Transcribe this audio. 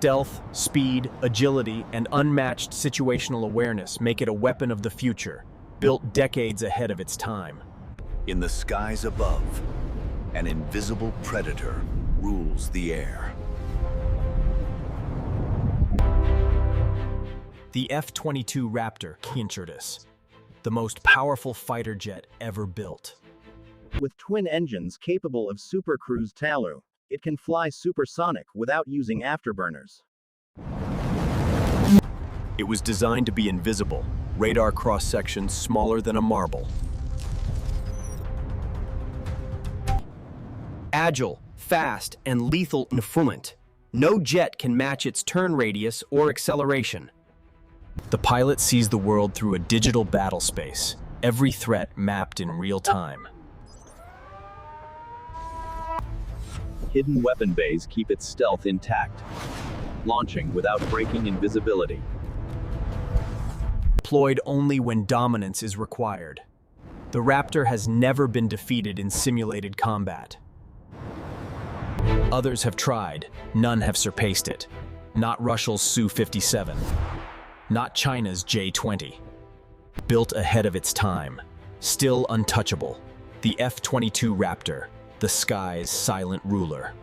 Stealth, speed, agility, and unmatched situational awareness make it a weapon of the future, built decades ahead of its time. In the skies above, an invisible predator rules the air. The F-22 Raptor, the most powerful fighter jet ever built. With twin engines capable of supercruise talu, it can fly supersonic without using afterburners. It was designed to be invisible, radar cross-sections smaller than a marble. Agile, fast, and lethal in movement. No jet can match its turn radius or acceleration. The pilot sees the world through a digital battle space, every threat mapped in real time. Hidden weapon bays keep its stealth intact, launching without breaking invisibility. Deployed only when dominance is required. The Raptor has never been defeated in simulated combat. Others have tried, none have surpassed it. Not Russia's Su-57, not China's J-20. Built ahead of its time, still untouchable, the F-22 Raptor, the sky's silent ruler.